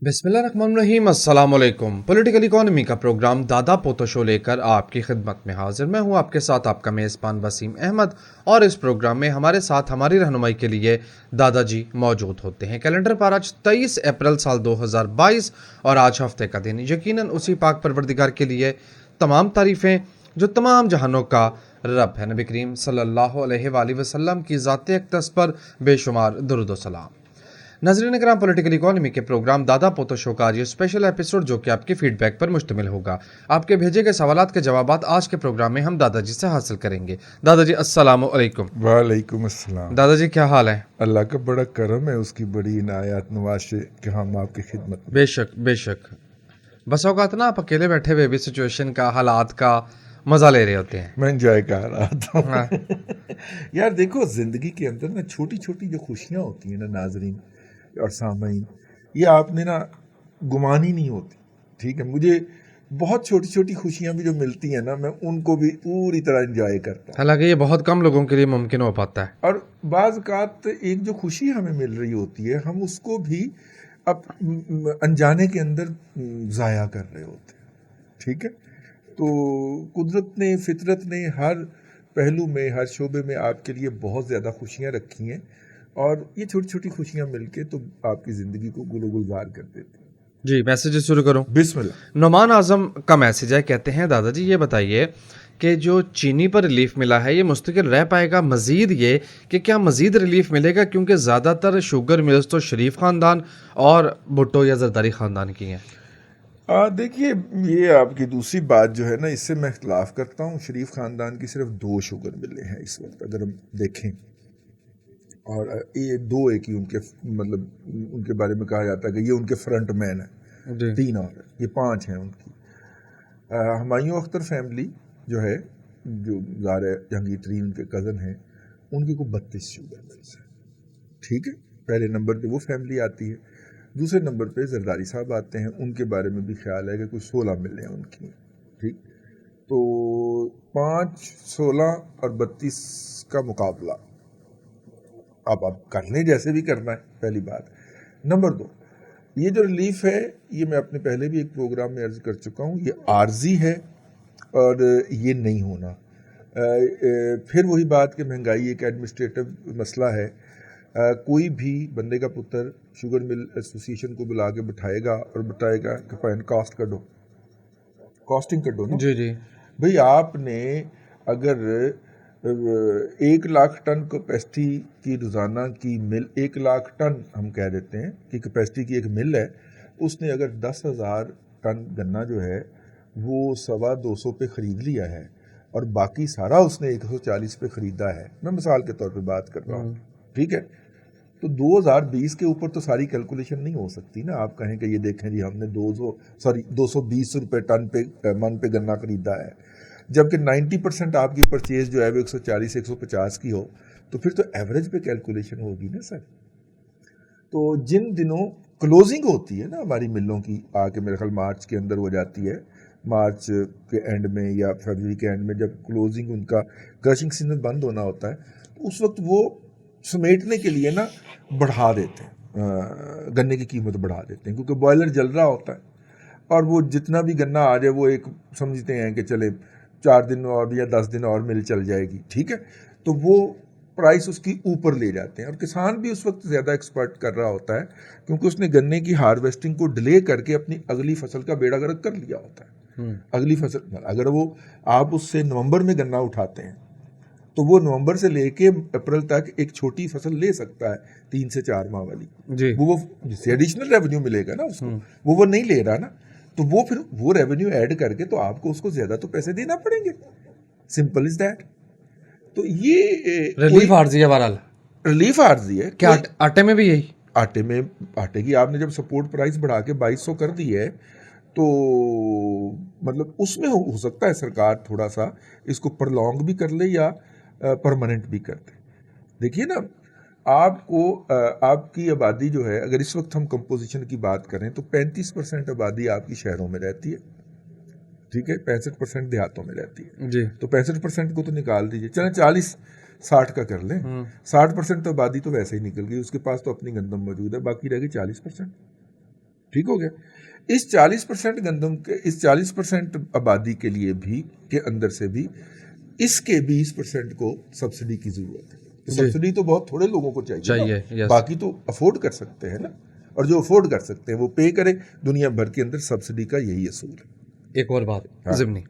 बिस्मिल्लाहिर्रहमानिर्रहीम अस्सलाम वालेकुम। पॉलिटिकल इकोनॉमी का प्रोग्राम दादा पोतो शो लेकर आपकी खिदमत में हाजिर। मैं हूं आपके साथ आपका मेज़बान वसीम अहमद और इस प्रोग्राम में हमारे साथ हमारी रहनुमाई के लिए दादाजी मौजूद होते हैं। कैलेंडर पर आज 23 अप्रैल साल 2022 और आज हफ्ते का दिन। यकीनन उसी पाक परवरदिगार के लिए तमाम तारीफ़ें जो तमाम जहानों का रब है। नबी करीम सल्लल्लाहु अलैहि वसल्लम की ज़ात अक़दस पर बेशुमार दुरूद व सलाम। नाज़रीन कराम, पॉलिटिकल इकोनॉमी के प्रोग्राम दादा पोतो शो का आज ये स्पेशल एपिसोड जो कि आपके फीडबैक पर मुश्तमिल होगा। आपके भेजे गए सवालात के जवाबात आज के प्रोग्राम में हम दादाजी से हासिल करेंगे। दादाजी अस्सलाम वालेकुम। वालेकुम अस्सलाम। दादाजी क्या हाल है? अल्लाह का बड़ा करम है, उसकी बड़ी इनायत नवाज़ कि हम आपकी खिदमत में। बेशक बेशक। बस औकात ना आप अकेले बैठे हुए भी सिचुएशन का, हालात का मज़ा ले रहे होते हैं। मैं इंजॉय कर रहा था। हाँ। यार देखो, ज़िंदगी के अंदर ना छोटी छोटी जो खुशियाँ होती हैं ना नाजरीन और सामीन, ये आपने ना गुमानी नहीं होती। ठीक है, मुझे बहुत छोटी छोटी खुशियाँ भी जो मिलती हैं ना, मैं उनको भी पूरी तरह इंजॉय करता हूँ। हालांकि ये बहुत कम लोगों के लिए मुमकिन हो पाता है। और बाज़ औक़ात एक जो खुशी हमें मिल रही होती है, हम उसको भी अब अनजाने के अंदर ज़ाया कर रहे होते हैं। ठीक है, तो कुदरत ने, फितरत ने हर पहलू में, हर शोबे में आपके लिए बहुत ज़्यादा खुशियाँ रखी हैं, और ये छोटी छोटी खुशियाँ मिलके तो आपकी ज़िंदगी को गुलो गुलजार कर देती हैं। जी, मैसेज शुरू करूँ। बिस्मिल्लाह। नुमान आज़म का मैसेज है, कहते हैं दादाजी ये बताइए कि जो चीनी पर रिलीफ मिला है ये मुस्तकिल रह पाएगा? मज़ीद ये कि क्या मज़ीद रिलीफ मिलेगा, क्योंकि ज़्यादातर शुगर मिल्स तो शरीफ ख़ानदान और भुट्टो या जरदारी ख़ानदान की हैं। देखिए, ये आपकी दूसरी बात जो है ना, इससे मैं इख्तलाफ करता हूँ। शरीफ ख़ानदान की सिर्फ 2 शुगर मिले हैं इस वक्त, अगर हम देखें, और ये 2 एक ही उनके, मतलब उनके बारे में कहा जाता है कि ये उनके फ्रंट मैन है। जी। 3 और है, ये 5 हैं उनकी। हुमायूं अख्तर फैमिली जो है, जो ज़ाहिर है जहांगीर तरीन के कज़न हैं, उनकी को 32 शुगर मिल्स है। ठीक है, पहले नंबर पे वो फैमिली आती है। दूसरे नंबर पे जरदारी साहब आते हैं, उनके बारे में भी ख्याल है कि कुछ 16 मिले हैं उनकी। ठीक, तो 5, 16 और 32 का मुकाबला अब आप कर लें, जैसे भी करना है, पहली बात। नंबर 2, ये जो रिलीफ है, ये मैं अपने पहले भी एक प्रोग्राम में अर्ज कर चुका हूँ, ये आर्जी है और ये नहीं होना। फिर वही बात कि महंगाई एक एडमिनिस्ट्रेटिव मसला है। कोई भी बंदे का पुत्र शुगर मिल एसोसिएशन को बुला के बिठाएगा और बताएगा कि फाइन कॉस्ट कर दो, कॉस्टिंग कर दो ना। जी जी। भाई, आपने अगर 1 लाख टन कैपेसिटी की रोज़ाना की मिल, 1 लाख टन हम कह देते हैं कि कैपेसिटी की एक मिल है, उसने अगर 10,000 टन गन्ना जो है वो 225 पे ख़रीद लिया है और बाकी सारा उसने 140 पे ख़रीदा है, मैं मिसाल के तौर पे बात कर रहा हूँ। ठीक है, तो 2020 के ऊपर तो सारी कैलकुलेशन नहीं हो सकती ना। आप कहें कि ये देखें जी, हमने 220 रुपये टन पे मन पे गन्ना खरीदा है, जबकि 90% आपकी परचेज जो है वो 140 150 की हो, तो फिर तो एवरेज पे कैलकुलेशन होगी ना सर। तो जिन दिनों क्लोजिंग होती है ना हमारी मिलों की, आके मेरे ख्याल मार्च के अंदर हो जाती है, मार्च के एंड में या फरवरी के एंड में, जब क्लोजिंग उनका क्रशिंग सीजन बंद होना होता है, तो उस वक्त वो समेटने के लिए ना बढ़ा देते हैं, गन्ने की कीमत बढ़ा देते हैं, क्योंकि बॉयलर जल रहा होता है और वो जितना भी गन्ना आ जाए वो एक समझते हैं कि चले 4 दिन और या 10 दिन और मिल चल जाएगी। ठीक है, तो वो प्राइस उसकी ऊपर ले जाते हैं, और किसान भी उस वक्त ज़्यादा एक्सपर्ट कर रहा होता है, क्योंकि उसने गन्ने की हार्वेस्टिंग को डिले करके अपनी अगली फसल का बेड़ा गर्क कर लिया होता है। अगली फसल, अगर वो आप उससे नवंबर में गन्ना उठाते हैं, तो वो नवंबर से लेके अप्रैल तक एक छोटी फसल ले सकता है, 3 से 4 माह वाली जी। वो जिससे एडिशनल रेवेन्यू मिलेगा ना उसको, वो नहीं ले रहा ना, तो वो फिर वो रेवेन्यू ऐड करके तो आपको उसको ज़्यादा तो पैसे देना पड़ेंगे। Simple is that. तो ये रिलीफ आर्जी है, बहरहाल रिलीफ आर्जी है। क्या आटे में भी यही? आटे की आपने जब सपोर्ट प्राइस बढ़ा के 2200 कर दी है, तो मतलब उसमें हो सकता है सरकार थोड़ा सा इसको प्रलॉन्ग भी कर ले या परमानेंट भी कर दे। देखिए ना, आपको आपकी आबादी जो है, अगर इस वक्त हम कंपोजिशन की बात करें तो 35% आबादी आपकी शहरों में रहती है। ठीक है, 65% देहातों में रहती है जी। तो 65% को तो निकाल दीजिए, चलें 40-60 का कर लें। 60% तो आबादी तो वैसे ही निकल गई, उसके पास तो अपनी गंदम मौजूद है, बाकी रह गई 40%। ठीक हो गया। इस 40% गंदम के, इस 40% आबादी के लिए भी, के अंदर से भी इसके 20% को सब्सिडी की जरूरत है। तो जी। सब्सिडी तो बहुत थोड़े लोगों को चाहिए ना, यस। बाकी तो अफोर्ड कर सकते हैं ना, और जो अफोर्ड कर सकते हैं वो पे करे। दुनिया भर के अंदर सब्सिडी का यही असूल है। एक और बात, हाँ। ज़िमनी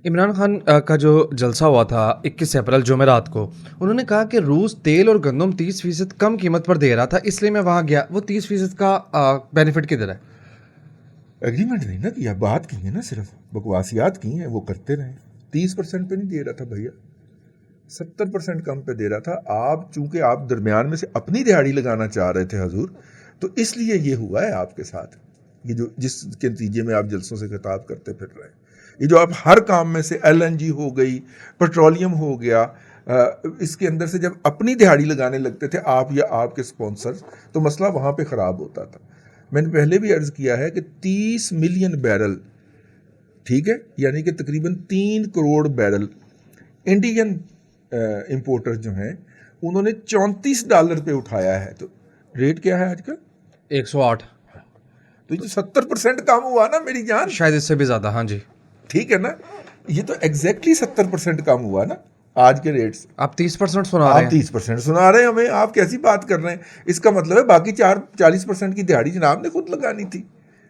इमरान खान का जो जलसा हुआ था 21 अप्रैल जुमेरात को, उन्होंने कहा कि रूस तेल और गंदम 30% कम कीमत पर दे रहा था, इसलिए मैं वहां गया। वो 30% का बेनिफिट किधर है? एग्रीमेंट नहीं ना किया, बात की है ना, सिर्फ बकवासियात की हैं, वो करते रहे। 30% पे नहीं दे रहा था भैया, 70% कम पे दे रहा था। आप चूंकि आप दरमियान में से अपनी दिहाड़ी लगाना चाह रहे थे हजूर, तो इसलिए ये हुआ है आपके साथ, ये जो जिसके नतीजे में आप जलसों से खिताब करते फिर रहे हैं। ये जो आप हर काम में से LNG हो गई, पेट्रोलियम हो गया, इसके अंदर से जब अपनी दिहाड़ी लगाने लगते थे आप या आपके स्पॉन्सर्स, तो मसला वहाँ पे ख़राब होता था। मैंने पहले भी अर्ज़ किया है कि 30 मिलियन बैरल, ठीक है, यानी कि तकरीबन 3 करोड़ बैरल इंडियन इंपोर्टर जो हैं उन्होंने $34 पे उठाया है। तो रेट क्या है आजकल? 108। तो ये 70% कम हुआ ना मेरी जान, शायद इससे भी ज़्यादा। हाँ जी। ठीक है ना, ये तो एग्जैक्टली 70% कम हुआ ना आज के रेट से। आप 30% सुना रहे आप हैं। 30% सुना रहे हैं हमें, आप कैसी बात कर रहे हैं? इसका मतलब है बाकी 40% की दिहाड़ी जनाब ने खुद लगानी थी।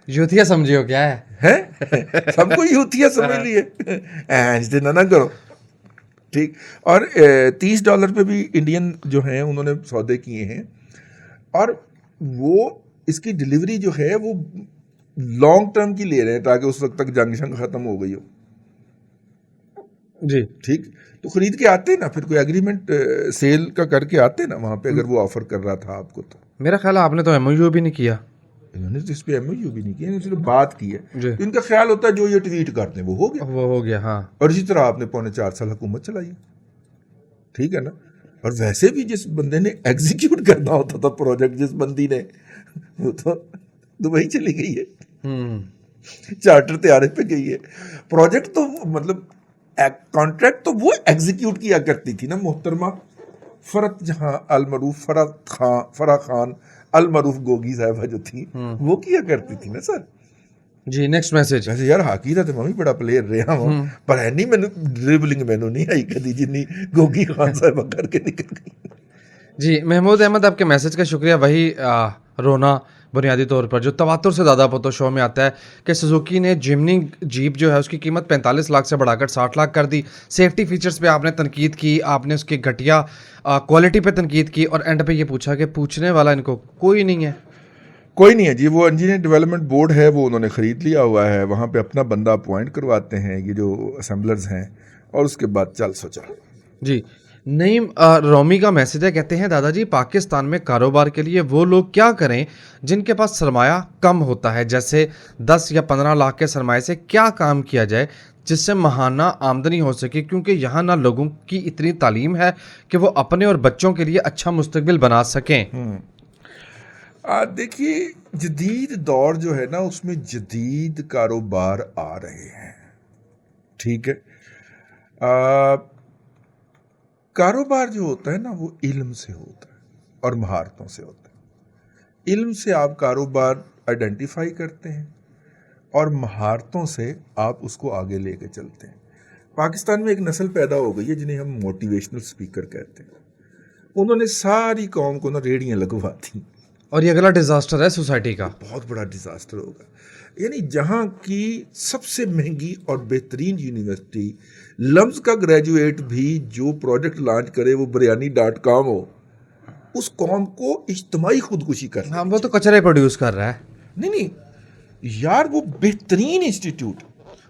यूथिया समझियो क्या है? हैं सबको यूथिया समझ लिए, ऐसे ना करो, ठीक। और $30 पे भी इंडियन जो हैं उन्होंने सौदे किए हैं, और वो इसकी डिलीवरी जो है वो लॉन्ग टर्म की ले रहे हैं ताकि उस वक्त तक जंग शंग खत्म हो गई हो, जी। ठीक। तो खरीद के आते ना, फिर कोई एग्रीमेंट सेल का करके आते ना वहां पे, अगर वो ऑफर कर रहा था आपको तो। मेरा ख्याल है आपने तो MOU भी नहीं किया। इन्होंने तो इस पे MOU भी नहीं किया, इन्होंने सिर्फ बात की है। जी। तो इनका ख्याल होता है जो ये ट्वीट करते हैं वो हो गया, वो हो गया। हाँ। और इसी तरह आपने 4.25 साल हुकूमत चलाई है, ठीक है ना। और वैसे भी जिस बंदे ने एग्जीक्यूट करना होता था प्रोजेक्ट, जिस बंदी ने, वो तो दुबई चली गई है, चार्टर तैयारे पे गई है। प्रोजेक्ट तो मतलब कॉन्ट्रैक्ट तो वो एग्जीक्यूट किया करती थी ना मोहतरमा फरत जहां अलमरूफ फरा खान अलमरूफ गोगी साहबा जो थी, वो किया करती थी ना सर। जी। Next message. वैसे यार हाकी दा ते मैं भी बड़ा प्लेयर रहा हूं, पर है नहीं, मैंने ड्रिबलिंग मैंने नहीं आई कदी जिन्नी गोगी खान साहबा करके निकल गई। जी महमूद अहमद, आपके मैसेज का शुक्रिया। वही रोना बुनियादी तौर पर जो तवातुर से दादा पोतो शो में आता है कि सुजुकी ने जिमनी जीप जो है उसकी कीमत 45 लाख से बढ़ाकर 60 लाख कर दी। सेफ्टी फीचर्स पे आपने तनकीद की, आपने उसकी घटिया क्वालिटी पे तनकीद की, और एंड पे ये पूछा कि पूछने वाला इनको कोई नहीं है। कोई नहीं है जी, वो इंजीनियर डेवलपमेंट बोर्ड है, वो उन्होंने ख़रीद लिया हुआ है, वहाँ पे अपना बंदा अपॉइंट करवाते हैं ये जो असेंबलर्स हैं, और उसके बाद चल सोचा। जी। नईम रोमी का मैसेज है, कहते हैं दादाजी पाकिस्तान में कारोबार के लिए वो लोग क्या करें जिनके पास सरमाया कम होता है, जैसे 10 या 15 लाख के सरमाए से क्या काम किया जाए जिससे महाना आमदनी हो सके, क्योंकि यहाँ ना लोगों की इतनी तालीम है कि वो अपने और बच्चों के लिए अच्छा मुस्तकबिल बना सकें। देखिए जदीद दौर जो है ना उसमें जदीद कारोबार आ रहे हैं, ठीक है। कारोबार जो होता है ना वो इल्म से होता है और महारतों से होता है। इल्म से आप कारोबार आइडेंटिफाई करते हैं और महारतों से आप उसको आगे लेके चलते हैं। पाकिस्तान में एक नस्ल पैदा हो गई है जिन्हें हम मोटिवेशनल स्पीकर कहते हैं। उन्होंने सारी कौम को ना रेडियां लगवा दी, और ये अगला डिजास्टर है सोसाइटी का, बहुत बड़ा डिजास्टर होगा। यानी जहां की सबसे महंगी और बेहतरीन यूनिवर्सिटी लम्स का ग्रेजुएट भी जो प्रोजेक्ट लॉन्च करे वो biryani.com हो, उस कौम को इज्तिमाई खुदकुशी कर। हाँ वो तो कचरे प्रोड्यूस कर रहा है। नहीं यार, वो बेहतरीन इंस्टीट्यूट,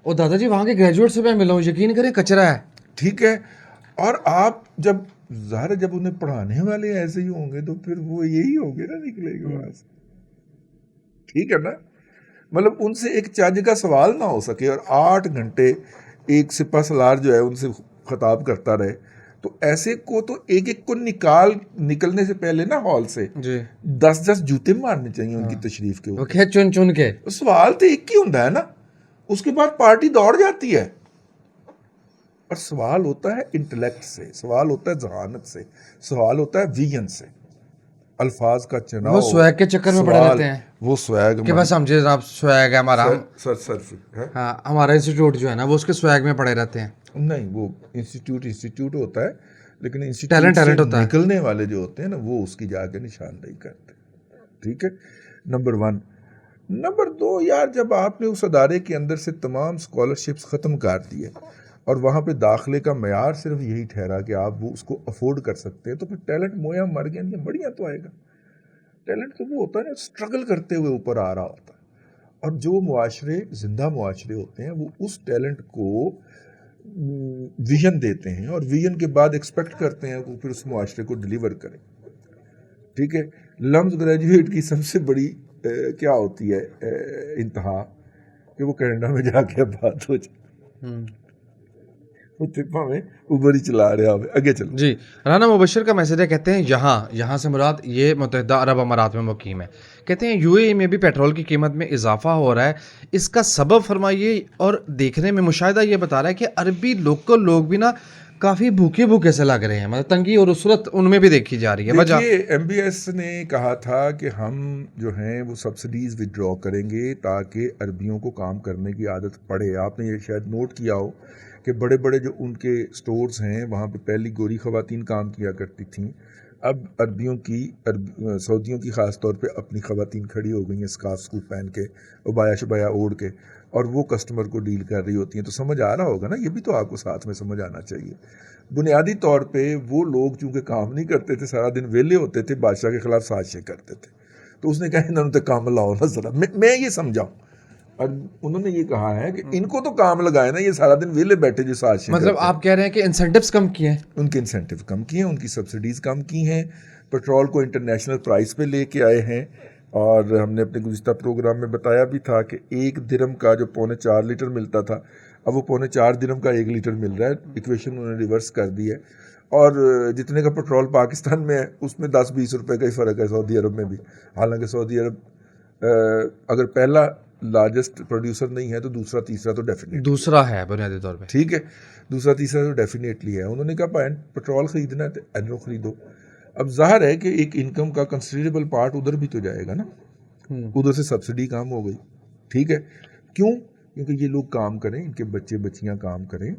और दादाजी वहाँ के ग्रेजुएट से मैं मिला हूँ, यकीन करें कचरा है। ठीक है। और आप जब ज़ाहिर जब उन्हें पढ़ाने वाले ऐसे ही होंगे तो फिर वो यही होंगे ना, निकलेगा वहां से, ठीक है ना। मतलब उनसे एक चज का सवाल ना हो सके और 8 घंटे एक सिपा सलार जो है उनसे खिताब करता रहे, तो ऐसे को तो एक एक को निकलने से पहले ना हॉल से 10-10 जूते मारने चाहिए उनकी तशरीफ के ऊपर, चुन चुन के। सवाल तो एक ही होता है ना, उसके बाद पार्टी दौड़ जाती है। और सवाल होता है इंटेलेक्ट से, सवाल होता है जहानत से, सवाल होता है विजन से। अल्फाज का चुनाव, वो स्वैग के चक्कर में पड़े सवाल, रहते हैं वो स्वैग कि बस समझे जनाब स्वैग है हमारा, हम सर है। हाँ हमारा इंस्टीट्यूट जो है ना वो उसके स्वैग में पड़े रहते हैं। नहीं, वो इंस्टीट्यूट होता है, लेकिन इंस्टीट्यूट टैलेंट से टैलेंट होता है। निकलने वाले जो होते हैं ना वो उसकी जाके निशानदेही करते हैं। ठीक है, नंबर 1। नंबर 2, यार जब आपने उस अदारे के अंदर से तमाम स्कॉलरशिप्स ख़त्म कर दिए और वहाँ पे दाखिले का मयार सिर्फ यही ठहरा कि आप वो उसको अफोर्ड कर सकते हैं, तो फिर टैलेंट मोया मर गया नहीं, बढ़िया तो आएगा। टैलेंट तो वो होता है ना स्ट्रगल करते हुए ऊपर आ रहा होता है, और जो मुआशरे जिंदा मुआशरे होते हैं वो उस टैलेंट को विजन देते हैं और विजन के बाद एक्सपेक्ट करते हैं कि फिर उस मुआशरे को डिलीवर करें। ठीक है, लम्स ग्रेजुएट की सबसे बड़ी क्या होती है इंतहा कि वो कनाडा में जाके अब बात हो जाए, वो तिप्पा में उबर ही चला रहा है। आगे चलो जी। राना मुबशर का मैसेज है, कहते हैं यहाँ से मुराद ये मुत्तहिदा अरब अमारात में मुकीम है। कहते हैं यूएई में भी पेट्रोल की कीमत में इजाफा हो रहा है, इसका सबब फरमाइए। और देखने में मुशाहिदा ये बता रहा है कि अरबी लोकल लोग भी ना काफ़ी भूखे भूखे से लग रहे हैं, मतलब तंगी और उसरत उनमें भी देखी जा रही है। वजह देखिए, एमबीएस ने कहा था कि हम जो हैं वो सब्सिडीज़ विड्रॉ करेंगे ताकि अरबियों को काम करने की आदत पड़े। आपने ये शायद नोट किया हो कि बड़े बड़े जो उनके स्टोर्स हैं वहाँ पे पहली गोरी ख़वातीन काम किया करती थीं, अब अरबियों की सऊदियों की ख़ास तौर पे अपनी ख़वातीन खड़ी हो गई हैं स्कार्फ स्कूप पहन के, उबाया शबाया ओढ़ के, और वो कस्टमर को डील कर रही होती हैं। तो समझ आ रहा होगा ना, ये भी तो आपको साथ में समझ आना चाहिए। बुनियादी तौर पे वो लोग चूँकि काम नहीं करते थे, सारा दिन वेले होते थे, बादशाह के ख़िलाफ़ साजिशें करते थे, तो उसने कहा इन्होंने तो काम लाओ ना ज़रा, मैं ये समझाऊँ। और उन्होंने ये कहा है कि इनको तो काम लगाए ना, ये सारा दिन वेले बैठे जो साजिशें मतलब करते हैं। आप कह रहे हैं कि इंसेंटिव्स कम किए हैं? उनके इंसेंटिव कम किए हैं, उनकी सब्सिडीज़ कम की हैं, पेट्रोल को इंटरनेशनल प्राइस पे लेके आए हैं। और हमने अपने गुज़िश्ता प्रोग्राम में बताया भी था कि 1 दिरहम का जो 4.25 लीटर मिलता था, अब वो 4.25 दिरहम का 1 लीटर मिल रहा है। इक्वेशन उन्होंने रिवर्स कर दी है, और जितने का पेट्रोल पाकिस्तान में है उसमें 10-20 रुपए का ही फ़र्क है सऊदी अरब में भी। हालांकि सऊदी अरब अगर पहला लार्जेस्ट प्रोड्यूसर नहीं है तो दूसरा तीसरा तो डेफिनेटली दूसरा है बुनियादी तौर पे। ठीक है, दूसरा तीसरा तो डेफिनेटली है। उन्होंने कहा पैन पेट्रोल ख़रीदना है तो एनरो ख़रीदो। अब ज़ाहिर है कि एक इनकम का कंसिडरेबल पार्ट उधर भी तो जाएगा ना, उधर से सब्सिडी कम हो गई। ठीक है, क्यों? क्योंकि ये लोग काम करें, इनके बच्चे बच्चियां काम करें,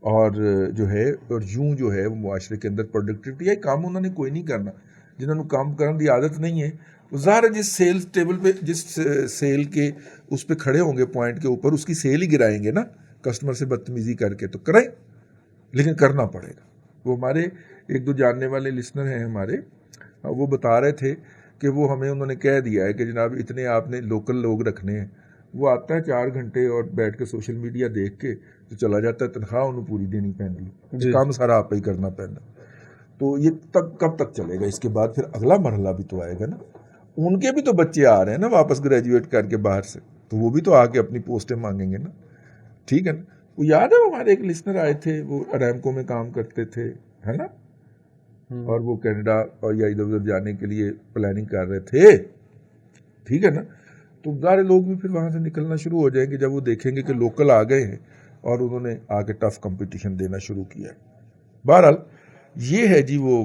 और जो है और यूं जो है वो मुआशरे के अंदर प्रोडक्टिविटी है। काम उन्होंने कोई नहीं करना, जिन्होंने काम करने की आदत नहीं है, ज़ाहिर है जिस सेल्स टेबल पे, जिस सेल के उस पर खड़े होंगे पॉइंट के ऊपर, उसकी सेल ही गिराएंगे ना कस्टमर से बदतमीज़ी करके। तो करें, लेकिन करना पड़ेगा। वो हमारे एक दो जानने वाले लिसनर हैं हमारे, वो बता रहे थे कि वो हमें उन्होंने कह दिया है कि जनाब इतने आपने लोकल लोग रखने हैं। वो आता है 4 घंटे और बैठ के सोशल मीडिया देख के तो चला जाता है, तनख्वाह उन्हें पूरी देनी पैंदी, काम सारा आप ही करना पैंदा। तो ये तब कब तक चलेगा? इसके बाद फिर अगला मरहला भी तो आएगा ना। उनके भी तो बच्चे आ रहे हैं ना वापस ग्रेजुएट करके बाहर से, तो वो भी तो आके अपनी पोस्टें मांगेंगे ना। ठीक है ना। वो याद है हमारे एक लिसनर आए थे, वो अरामको में काम करते थे, है ना, और वो कनाडा और या इधर उधर जाने के लिए प्लानिंग कर रहे थे। ठीक है ना। तो सारे लोग भी फिर वहाँ से निकलना शुरू हो जाएंगे जब वो देखेंगे कि लोकल आ गए हैं और उन्होंने आके टफ कंपटीशन देना शुरू किया है। बहरहाल ये है जी वो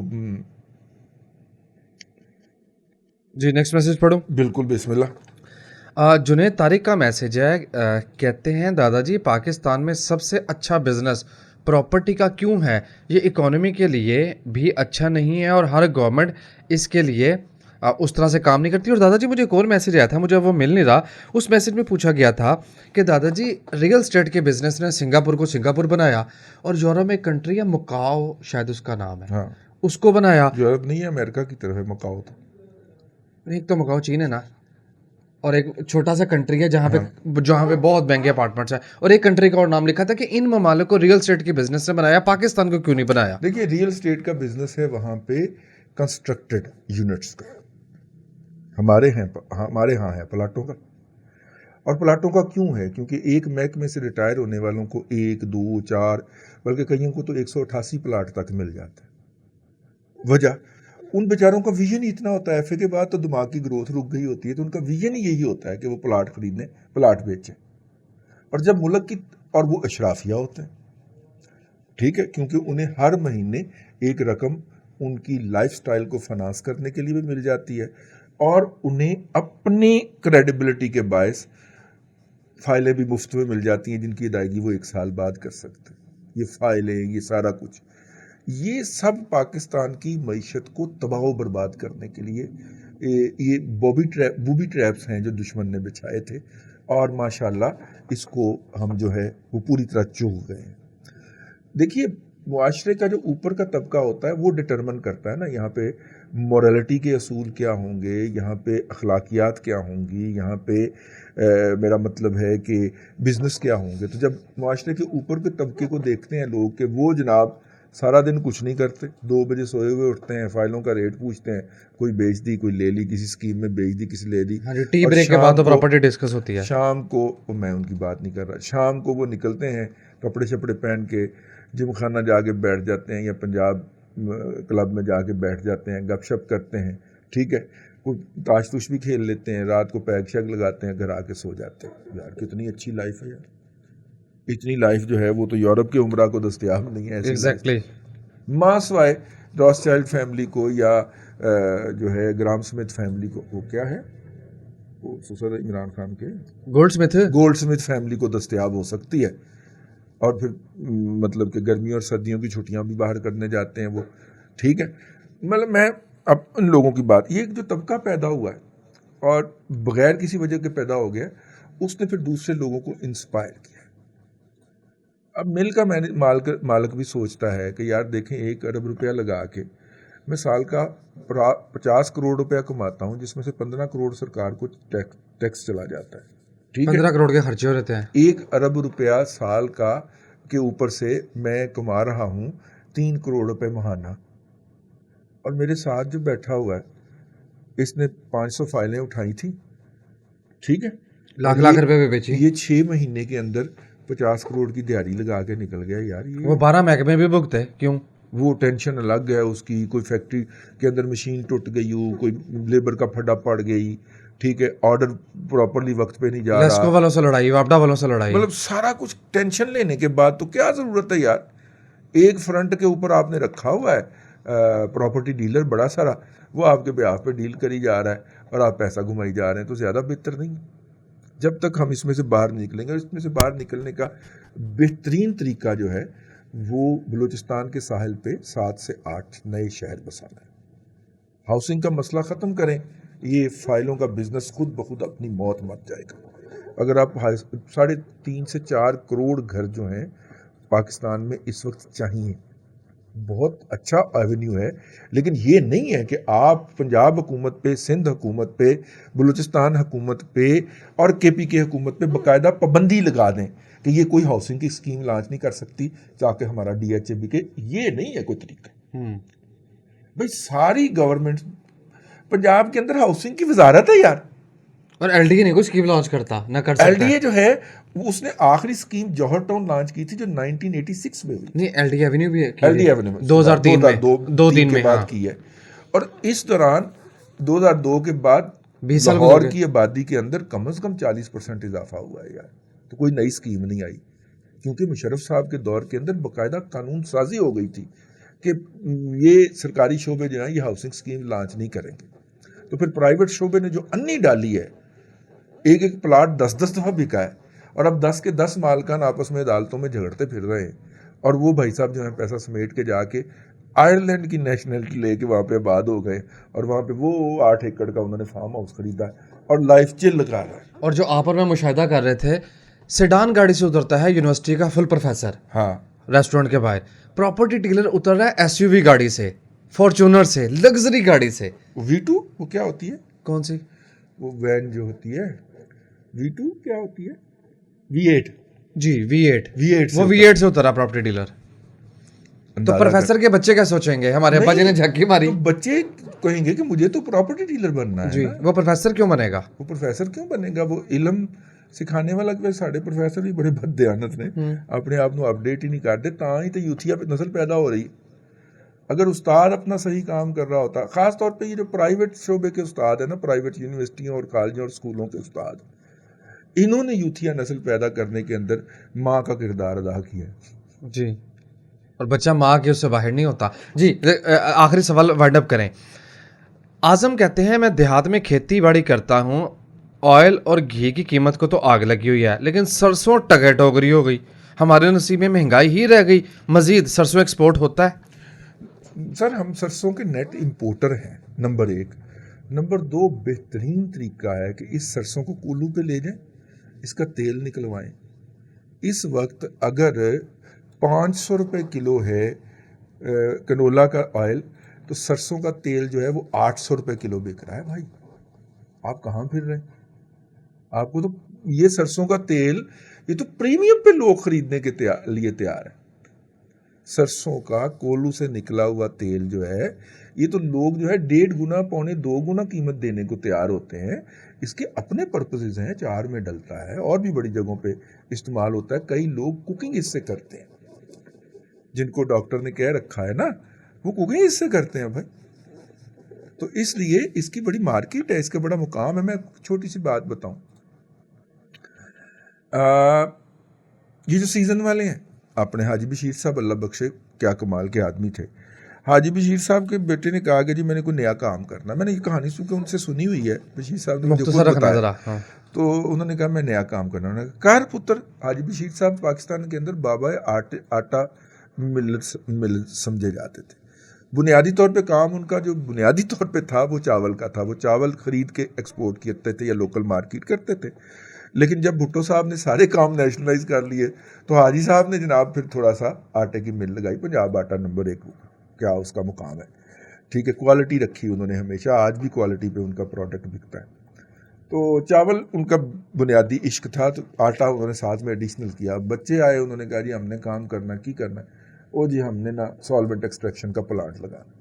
जी। नेक्स्ट मैसेज पढ़ूं? बिल्कुल, बिस्मिल्लाह। जुनेद तारिक का मैसेज है, कहते हैं दादाजी पाकिस्तान में सबसे अच्छा बिजनेस प्रॉपर्टी का क्यों है? ये इकोनॉमी के लिए भी अच्छा नहीं है और हर गवर्नमेंट इसके लिए उस तरह से काम नहीं करती। और दादाजी मुझे एक और मैसेज आया था, मुझे वो मिल नहीं रहा। उस मैसेज में पूछा गया था कि दादाजी रियल एस्टेट के बिजनेस ने सिंगापुर को सिंगापुर बनाया और यूरोप में एक कंट्री है मकाओ, शायद उसका नाम है, हाँ, उसको बनाया। यूरोप नहीं है, अमेरिका की तरफ है मकाओ। तो एक तो मकाओ चीन है ना, और एक छोटा सा कंट्री है जहाँ पे बहुत महंगे अपार्टमेंट्स हैं। और एक कंट्री का और नाम लिखा था कि इन ममालिक को रियल एस्टेट के बिजनेस ने बनाया, पाकिस्तान को क्यों नहीं बनाया? देखिए, रियल एस्टेट का बिजनेस है वहाँ पे कंस्ट्रक्टेड यूनिट्स का, हमारे यहाँ है प्लाटों का। और प्लाटों का क्यों है? क्योंकि एक महकमे से रिटायर होने वालों को 1, 2, 4 बल्कि कईयों को तो 188 प्लाट तक मिल जाता है। वजह, उन बेचारों का विजन ही इतना होता है, एफए के बाद तो दिमाग की ग्रोथ रुक गई होती है, तो उनका विजन ही यही होता है कि वो प्लाट खरीदें, प्लाट बेचें। और जब मुल्क की, और वो अशराफिया होते हैं, ठीक है, क्योंकि उन्हें हर महीने एक रकम उनकी लाइफस्टाइल को फाइनेंस करने के लिए भी मिल जाती है, और उन्हें अपनी क्रेडिबिलिटी के बायस फाइलें भी मुफ्त में मिल जाती हैं जिनकी अदायगी वो 1 साल बाद कर सकते हैं। ये फाइलें, ये सारा कुछ, ये सब पाकिस्तान की मईशत को तबाह व बर्बाद करने के लिए ये बूबी ट्रैप्स हैं जो दुश्मन ने बिछाए थे, और माशाल्लाह इसको हम जो है वो पूरी तरह चूक गए हैं। देखिए, मुआशरे का जो ऊपर का तबका होता है वो डिटरमिन करता है ना, यहाँ पे मोरालिटी के असूल क्या होंगे, यहाँ पे अखलाकियात क्या होंगी, यहाँ पे मेरा मतलब है कि बिज़नेस क्या होंगे। तो जब मुआशरे के ऊपर के तबके को देखते हैं लोग कि वो जनाब सारा दिन कुछ नहीं करते, 2 बजे सोए हुए उठते हैं, फाइलों का रेट पूछते हैं, कोई बेच दी, कोई ले ली, किसी स्कीम में बेच दी, किसी ले दी। हाँ जी, टी ब्रेक के बाद तो प्रॉपर्टी डिस्कस होती है। शाम को, मैं उनकी बात नहीं कर रहा, शाम को वो निकलते हैं कपड़े शपड़े पहन के, जिम खाना जाके बैठ जाते हैं या पंजाब क्लब में जाके बैठ जाते हैं, गपशप करते हैं, ठीक है, कोई ताश तुश भी खेल लेते हैं, रात को पैग शैग लगाते हैं, घर आके सो जाते हैं। यार कितनी अच्छी लाइफ है यार, इतनी लाइफ जो है वो तो यूरोप के उमरा को दस्तयाब नहीं है। एग्जैक्टली। माँ सवाए रॉथस्चाइल्ड फैमिली को या जो है ग्राम स्मिथ फैमिली को, वो क्या है, वो ससुर इमरान खान के गोल्डस्मिथ फैमिली को दस्तयाब हो सकती है। और फिर मतलब कि गर्मियों और सर्दियों की छुट्टियां भी बाहर करने जाते हैं वो, ठीक है। मतलब मैं अब उन लोगों की बात, ये जो तबका पैदा हुआ है और बगैर किसी वजह के पैदा हो गया, उसने फिर दूसरे लोगों को इंस्पायर किया। अब मिल का मालिक भी सोचता है कि यार देखें, 1 अरब रुपया लगा के मैं साल का 50 करोड़ रुपया कमाता हूँ, जिसमें से 15 करोड़ सरकार को टैक्स चला जाता है, ठीक है। 15 करोड़ के खर्चे हो रहते हैं। 1 अरब रुपया साल का के ऊपर से मैं कमा रहा हूँ 3 करोड़ रुपए महाना, और मेरे साथ जो बैठा हुआ है इसने 500 फाइलें उठाई थी, ठीक है, लाख लाख रुपए पे बेची। ये 6 महीने के अंदर 50 करोड़ की दिहाड़ी लगा के निकल गया यार। ये वो 12 महकमे भी भुगते, क्यों? वो टेंशन अलग है उसकी, कोई फैक्ट्री के अंदर मशीन टूट गई हो, कोई लेबर का फड्डा पड़ गई, ठीक है, ऑर्डर प्रॉपरली वक्त पे नहीं जा रहा, लेस्को वालों से लड़ाई, वापडा वालों से लड़ाई, मतलब सारा कुछ टेंशन लेने के बाद तो क्या ज़रूरत है यार। एक फ्रंट के ऊपर आपने रखा हुआ है प्रॉपर्टी डीलर बड़ा सारा, वो आपके ब्याह पे डील करी जा रहा है और आप पैसा घुमाई जा रहे हैं, तो ज़्यादा बेहतर नहीं। जब तक हम इसमें से बाहर निकलेंगे, इसमें से बाहर निकलने का बेहतरीन तरीका जो है वो बलूचिस्तान के साहिल पे 7 से 8 नए शहर बसाना है। हाउसिंग का मसला ख़त्म करें, ये फाइलों का बिजनेस खुद ब खुद अपनी मौत मर जाएगा। अगर आप 3.5 से 4 करोड़ घर जो हैं पाकिस्तान में इस वक्त चाहिए, बहुत अच्छा एवेन्यू है, लेकिन ये नहीं है कि आप पंजाब हुकूमत पे, सिंध हुकूमत पे, बलूचिस्तान हुकूमत पे और KPK हुकूमत पे बाकायदा पाबंदी लगा दें कि ये कोई हाउसिंग की स्कीम लॉन्च नहीं कर सकती ताकि हमारा DHA बिके। ये नहीं है कोई तरीका। भाई सारी गवर्नमेंट, पंजाब के अंदर हाउसिंग की वजारत है यार, और LDA नहीं कोई स्कीम लॉन्च करता, ना कर सकता। LDA जो है उसने आखिरी स्कीम जौहर टाउन लॉन्च की थी जो 1986 में हुई। नहीं, LDA एवेन्यू भी है, LDA एवेन्यू 2003 में, 2003 के बाद की है। और इस दौरान 2002 के बाद 20 साल लाहौर की आबादी के अंदर कम से कम 40% इजाफा हुआ है यार। तो कोई नई स्कीम नहीं आई, क्योंकि मुशर्रफ साहब के दौर के अंदर बाकायदा कानून साजी हो गई थी कि ये सरकारी शोबे जो हैं ये हाउसिंग स्कीम लॉन्च नहीं करेंगे। तो फिर प्राइवेट शोबे ने जो अन्नी डाली है, एक एक प्लाट 10-10 दफ़ा बिका है, और अब 10 के 10 मालकान आपस में अदालतों में झगड़ते फिर रहे हैं, और वो भाई साहब जो है पैसा समेट के जाके आयरलैंड की नेशनलिटी लेके वहाँ पे आबाद हो गए, और वहाँ पे वो 8 एकड़ का उन्होंने फार्म हाउस खरीदा है और लाइफ चिल लगा रहा है। और जो आप और मैं मुशाहिदा कर रहे थे, सेडान गाड़ी से उतरता है यूनिवर्सिटी का फुल प्रोफेसर, हाँ, रेस्टोरेंट के बाहर। प्रॉपर्टी डीलर उतर रहा है SUV गाड़ी से, फॉर्च्यूनर से, लग्जरी गाड़ी से। V2 वो क्या होती है? कौन सी? वो वैन जो होती है V2 क्या होती है? V8 जी, V8 V8 वो V8 से उतरा प्रॉपर्टी डीलर। तो प्रोफेसर के बच्चे क्या सोचेंगे, हमारे अब्बा जी ने झक्की मारी, तो बच्चे कहेंगे कि मुझे तो प्रॉपर्टी डीलर बनना है जी, ना। वो प्रोफेसर क्यों बनेगा? वो प्रोफेसर क्यों बनेगा? वो इल्म सिखाने वाला, कि साढ़े प्रोफेसर भी बड़े बददयानत ने, अपने आप को अपडेट ही नहीं करते, तां ही तो यूथिया पे नस्ल पैदा हो रही। अगर उस्ताद अपना सही काम कर रहा होता, ख़ास तौर पे ये जो प्राइवेट शोबे के उस्ताद है ना, प्राइवेट यूनिवर्सिटियों और कॉलेजों और स्कूलों के उस्ताद, इन्होंने यूथिया नस्ल पैदा करने के अंदर माँ का किरदार अदा किया है। जी, और बच्चा माँ के उससे बाहर नहीं होता। जी, आखिरी सवाल वाइंड अप करें। आज़म कहते हैं मैं देहात में खेती बाड़ी करता हूँ, ऑयल और घी की कीमत को तो आग लगी हुई है, लेकिन सरसों टगे टोकरी हो गई, हमारे नसीब में महंगाई ही रह गई, मजीद सरसों एक्सपोर्ट होता है? सर हम सरसों के नेट इंपोर्टर हैं, नंबर एक। नंबर दो, बेहतरीन तरीका है कि इस सरसों को कोल्हू पे ले जाएं, इसका तेल निकलवाएं। इस वक्त अगर 500 रुपये किलो है कनोला का ऑयल, तो सरसों का तेल जो है वो 800 रुपये किलो बिक रहा है। भाई आप कहाँ फिर रहे हैं? आपको तो ये सरसों का तेल, ये तो प्रीमियम पे लोग खरीदने के लिए तैयार है। सरसों का कोल्हू से निकला हुआ तेल जो है, ये तो लोग जो है 1.5 गुना पौने 2 गुना कीमत देने को तैयार होते हैं। इसके अपने पर्पसेस हैं, चार में डलता है और भी बड़ी जगहों पे इस्तेमाल होता है। कई लोग कुकिंग इससे करते हैं, जिनको डॉक्टर ने कह रखा है ना, वो कुकिंग इससे करते हैं भाई। तो इसलिए इसकी बड़ी मार्केट है, इसका बड़ा मुकाम है। मैं छोटी सी बात बताऊं, ये जो सीजन वाले हैं, अपने हाजी बशीर साहब अल्लाह बख्शे, क्या कमाल के आदमी थे। हाजी बशीर साहब के बेटे ने कहा कि जी मैंने कोई नया काम करना। मैंने ये कहानी उनसे सुनी हुई है, बशीर साहब ने मुझे खुद बताया। हाँ। तो उन्होंने कहा मैं नया काम करना। उन्होंने कहा कर पुत्र। हाजी बशीर साहब पाकिस्तान के अंदर बाबा आटा मिल समझे जाते थे। बुनियादी तौर पे काम उनका जो बुनियादी तौर पे था वो चावल का था। वो चावल खरीद के एक्सपोर्ट करते थे या लोकल मार्केट करते थे। लेकिन जब भुट्टो साहब ने सारे काम नेशनलाइज कर लिए, तो हाजी साहब ने जनाब फिर थोड़ा सा आटे की मिल लगाई। पंजाब आटा नंबर 1 क्या उसका मुकाम है, ठीक है। क्वालिटी रखी उन्होंने हमेशा, आज भी क्वालिटी पे उनका प्रोडक्ट बिकता है। तो चावल उनका बुनियादी इश्क था, तो आटा उन्होंने साथ में एडिशनल किया। बच्चे आए, उन्होंने कहा जी हमने काम करना की करना है। ओ जी हमने ना सॉल्वेंट एक्सट्रैक्शन का प्लांट लगाना।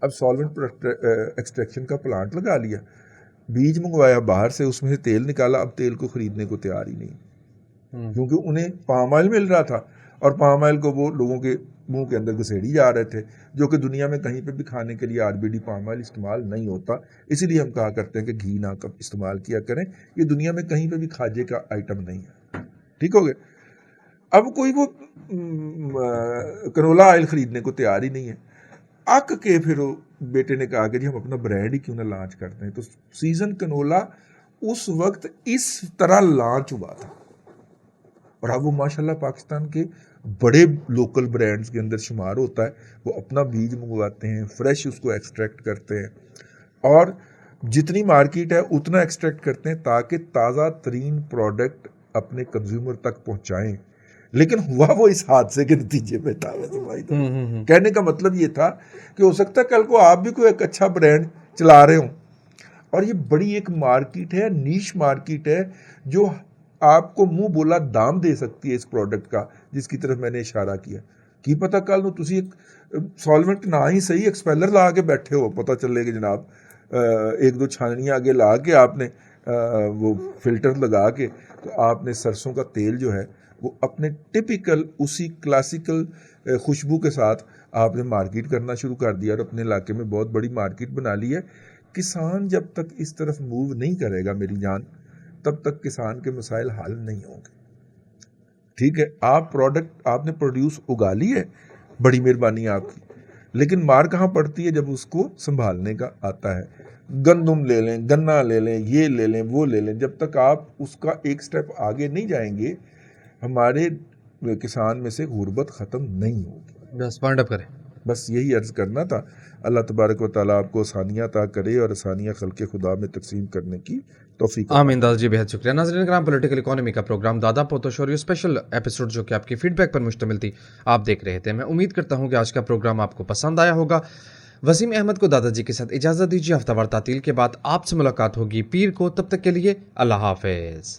अब सॉल्वेंट एक्सट्रैक्शन का प्लांट लगा लिया, बीज मंगवाया बाहर से, उसमें से तेल निकाला। अब तेल को खरीदने को तैयार ही नहीं, क्योंकि उन्हें पाम ऑयल मिल रहा था और पाम ऑयल को वो लोगों के मुंह के अंदर घुसेड़ी जा रहे थे, जो कि दुनिया में कहीं पे भी खाने के लिए आरबीडी पाम ऑयल इस्तेमाल नहीं होता। इसीलिए हम कहा करते हैं कि घी ना कब इस्तेमाल किया करें, ये दुनिया में कहीं पे भी खाजे का आइटम नहीं है। ठीक हो गया। अब कोई वो कनोला ऑयल खरीदने को तैयार ही नहीं है। अक के फिर बेटे ने कहा कि जी हम अपना ब्रांड ही क्यों ना लॉन्च करते हैं। तो सीजन कनोला उस वक्त इस तरह लॉन्च हुआ था, और अब वो माशाल्लाह पाकिस्तान के बड़े लोकल ब्रांड्स के अंदर शुमार होता है। वो अपना बीज मंगवाते हैं, फ्रेश उसको एक्सट्रैक्ट करते हैं, और जितनी मार्केट है उतना एक्सट्रैक्ट करते हैं ताकि ताज़ा तरीन प्रोडक्ट अपने कंज्यूमर तक पहुंचाएं। लेकिन हुआ वो इस हादसे के नतीजे में था भाई। तो कहने का मतलब ये था कि हो सकता है कल को आप भी कोई एक अच्छा ब्रांड चला रहे हो, और ये बड़ी एक मार्केट है, नीश मार्केट है, जो आपको मुंह बोला दाम दे सकती है इस प्रोडक्ट का, जिसकी तरफ मैंने इशारा किया। की पता कल ਨੂੰ ਤੁਸੀਂ एक सॉल्वेंट ना ही सही एक्सपेलर ला के बैठे हो, पता चले कि जनाब एक दो छाननियाँ आगे ला के आपने वो फिल्टर लगा के, तो आपने सरसों का तेल जो है वो अपने टिपिकल उसी क्लासिकल खुशबू के साथ आपने मार्केट करना शुरू कर दिया, और अपने इलाके में बहुत बड़ी मार्केट बना ली है। किसान जब तक इस तरफ मूव नहीं करेगा मेरी जान, तब तक किसान के मसाइल हल नहीं होंगे। ठीक है, आप प्रोडक्ट आपने प्रोड्यूस उगा ली है, बड़ी मेहरबानी आपकी, लेकिन मार कहाँ पड़ती है जब उसको संभालने का आता है। गंदम ले लें, गन्ना ले लें, ये ले लें, वो ले लें, जब तक आप उसका एक स्टेप आगे नहीं जाएंगे, हमारे किसान में से गुर्बत ख़त्म नहीं होगी। बस पॉइंट अप करें। बस यही अर्ज़ करना था। अल्लाह तबारक व तआला आपको आसानियाँ अता करे और आसानियाँ खल्क़े खुदा में तकसीम करने की तौफीक। आमीन दादा जी, बेहद शुक्रिया। नाज़रीन कराम, पॉलिटिकल इकोनॉमी का प्रोग्राम दादा पोतो शो स्पेशल एपिसोड जो कि आपकी फीडबैक पर मुश्तमिल थी, आप देख रहे थे। मैं उम्मीद करता हूँ कि आज का प्रोग्राम आपको पसंद आया होगा। वसीम अहमद को दादाजी के साथ इजाज़त दीजिए। हफ्तावार तातील के बाद आपसे मुलाकात होगी पीर को, तब तक के लिए अल्लाह हाफिज़।